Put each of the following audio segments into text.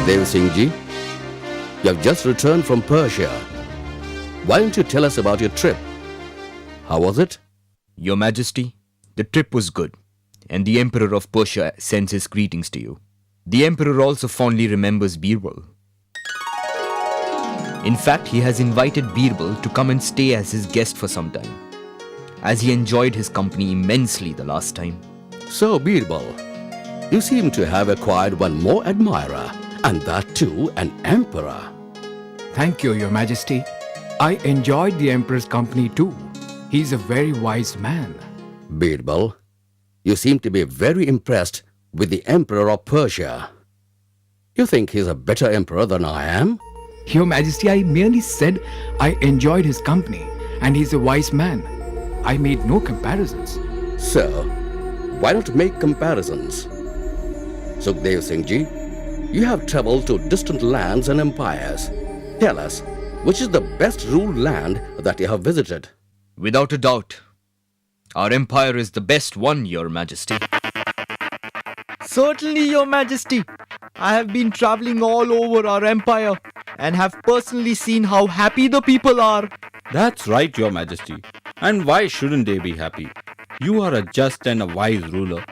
Sukhdev Singh ji, you have just returned from Persia. Why don't you tell us about your trip? How was it? Your Majesty, the trip was good, and the Emperor of Persia sends his greetings to you. The Emperor also fondly remembers Birbal. In fact, he has invited Birbal to come and stay as his guest for some time, as he enjoyed his company immensely the last time. So, Birbal, you seem to have acquired one more admirer, and that too an emperor. Thank you, Your Majesty. I enjoyed the Emperor's company too. He's a very wise man. Birbal, you seem to be very impressed with the Emperor of Persia. You think he's a better emperor than I am? Your Majesty, I merely said I enjoyed his company and he's a wise man. I made no comparisons. So, why not make comparisons? Sukhdev Singh ji, you have traveled to distant lands and empires. Tell us, which is the best ruled land that you have visited? Without a doubt, our empire is the best one, Your Majesty. Certainly, Your Majesty. I have been traveling all over our empire and have personally seen how happy the people are. That's right, Your Majesty. And why shouldn't they be happy? You are a just and a wise ruler.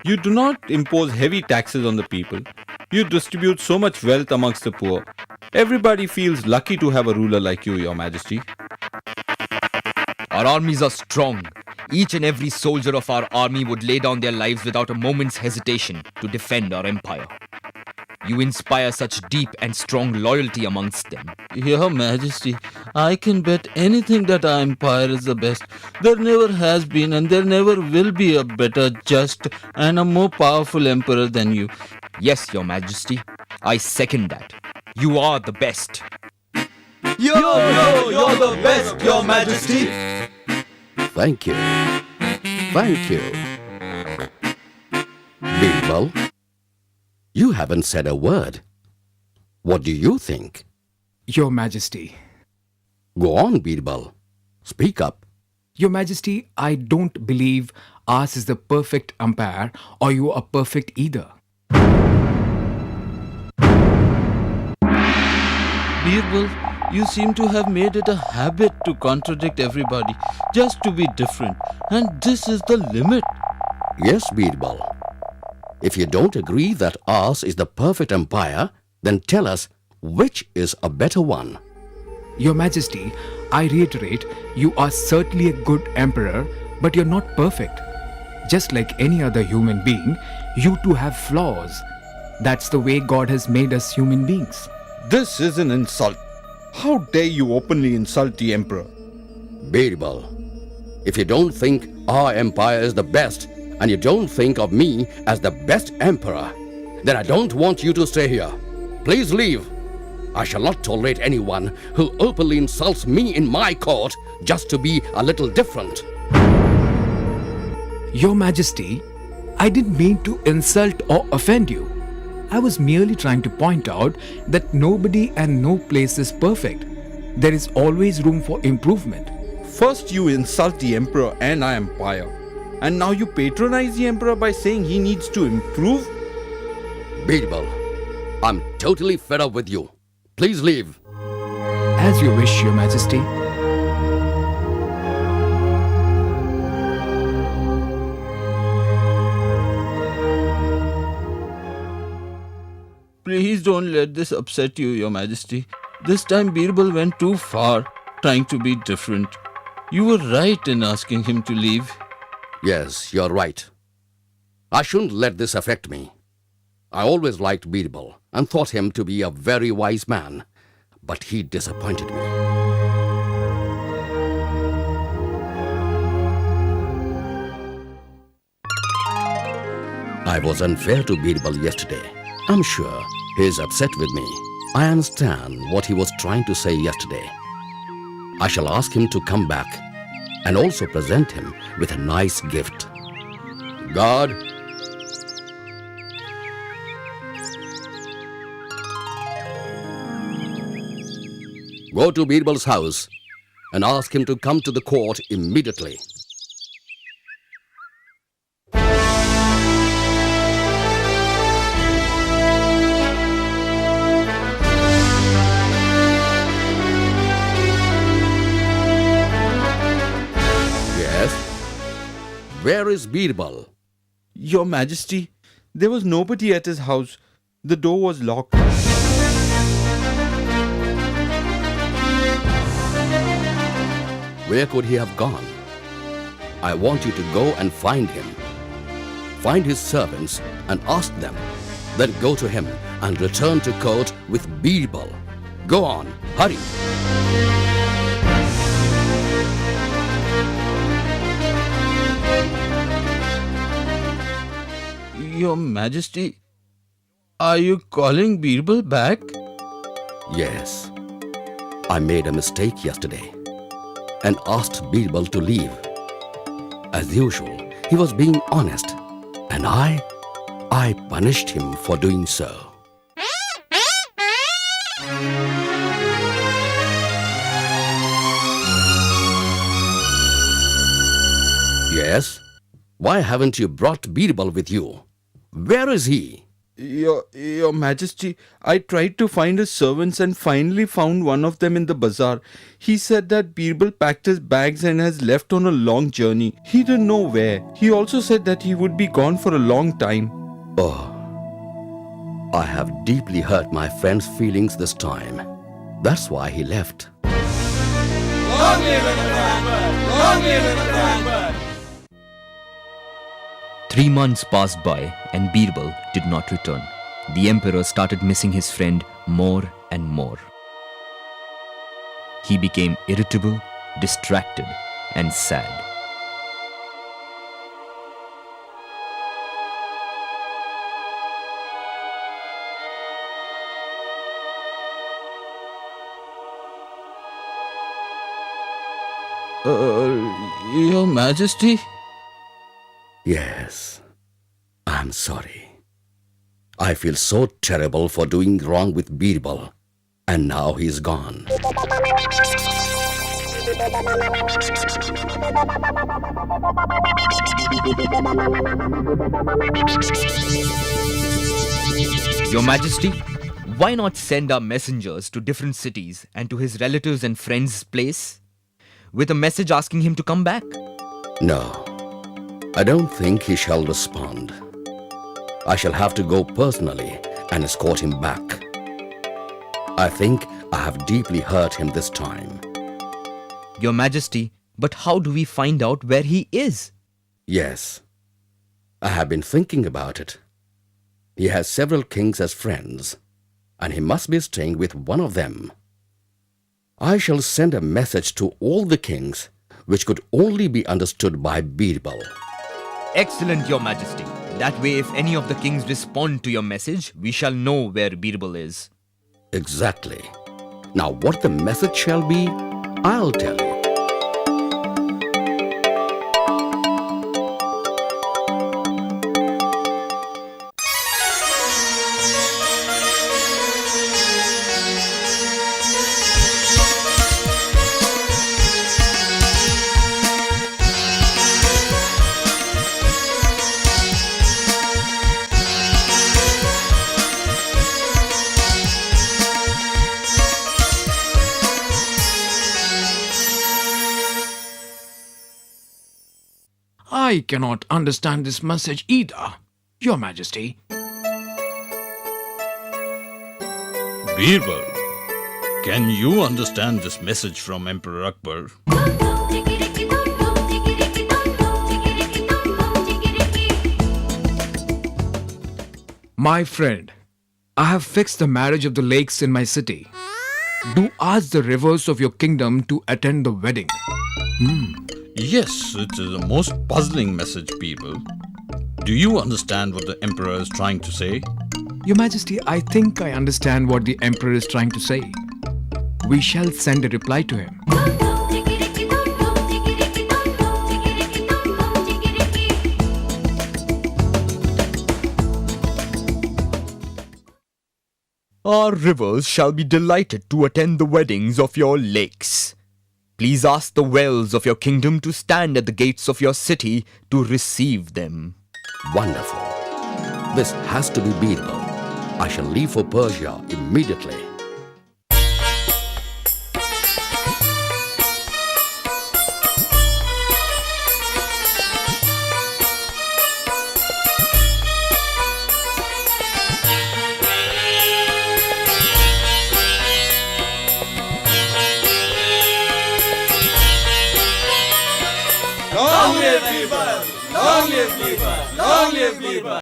You do not impose heavy taxes on the people. You distribute so much wealth amongst the poor. Everybody feels lucky to have a ruler like you, Your Majesty. Our armies are strong. Each and every soldier of our army would lay down their lives without a moment's hesitation to defend our empire. You inspire such deep and strong loyalty amongst them. Your Majesty, I can bet anything that our empire is the best. There never has been and there never will be a better, just and a more powerful emperor than you. Yes, Your Majesty. I second that. You are the best. You're the best, Your Majesty. Thank you. Thank you. Birbal, you haven't said a word. What do you think? Your Majesty. Go on, Birbal. Speak up. Your Majesty, I don't believe ours is the perfect empire or you are perfect either. Birbal, you seem to have made it a habit to contradict everybody, just to be different. And this is the limit. Yes, Birbal. If you don't agree that ours is the perfect empire, then tell us which is a better one. Your Majesty, I reiterate, you are certainly a good emperor, but you're not perfect. Just like any other human being, you too have flaws. That's the way God has made us human beings. This is an insult. How dare you openly insult the emperor? Birbal, if you don't think our empire is the best, and you don't think of me as the best emperor, then I don't want you to stay here. Please leave. I shall not tolerate anyone who openly insults me in my court just to be a little different. Your Majesty, I didn't mean to insult or offend you. I was merely trying to point out that nobody and no place is perfect. There is always room for improvement. First you insult the emperor and our empire. And now you patronize the emperor by saying he needs to improve? Birbal, I'm totally fed up with you. Please leave. As you wish, Your Majesty. Please don't let this upset you, Your Majesty. This time Birbal went too far, trying to be different. You were right in asking him to leave. Yes, you're right. I shouldn't let this affect me. I always liked Birbal and thought him to be a very wise man, but he disappointed me. I was unfair to Birbal yesterday. I'm sure he is upset with me. I understand what he was trying to say yesterday. I shall ask him to come back and also present him with a nice gift. God, go to Birbal's house and ask him to come to the court immediately. Where is Birbal? Your Majesty, there was nobody at his house. The door was locked. Where could he have gone? I want you to go and find him. Find his servants and ask them. Then go to him and return to court with Birbal. Go on, hurry. Your Majesty, are you calling Birbal back? Yes, I made a mistake yesterday and asked Birbal to leave. As usual, he was being honest, and I punished him for doing so. Yes? Why haven't you brought Birbal with you? Where is he? Your Majesty, I tried to find his servants and finally found one of them in the bazaar. He said that Birbal packed his bags and has left on a long journey. He didn't know where. He also said that he would be gone for a long time. Oh, I have deeply hurt my friend's feelings this time. That's why he left. Long live Akbar! Long live Akbar! 3 months passed by and Birbal did not return. The emperor started missing his friend more and more. He became irritable, distracted, and sad. Your Majesty? Yes, I'm sorry. I feel so terrible for doing wrong with Birbal, and now he's gone. Your Majesty, why not send our messengers to different cities and to his relatives and friends' place with a message asking him to come back? No, I don't think he shall respond. I shall have to go personally and escort him back. I think I have deeply hurt him this time. Your Majesty, but how do we find out where he is? Yes, I have been thinking about it. He has several kings as friends, and he must be staying with one of them. I shall send a message to all the kings, which could only be understood by Birbal. Excellent, Your Majesty. That way, if any of the kings respond to your message, we shall know where Birbal is. Exactly. Now what the message shall be, I'll tell you. I cannot understand this message either, Your Majesty. Birbal, can you understand this message from Emperor Akbar? My friend, I have fixed the marriage of the lakes in my city. Do ask the rivers of your kingdom to attend the wedding. Yes, it is a most puzzling message, Birbal. Do you understand what the Emperor is trying to say? Your Majesty, I think I understand what the Emperor is trying to say. We shall send a reply to him. Our rivers shall be delighted to attend the weddings of your lakes. Please ask the wells of your kingdom to stand at the gates of your city to receive them. Wonderful. This has to be Birbal. I shall leave for Persia immediately. Long live Birbal! Long live Birbal! Long live Birbal!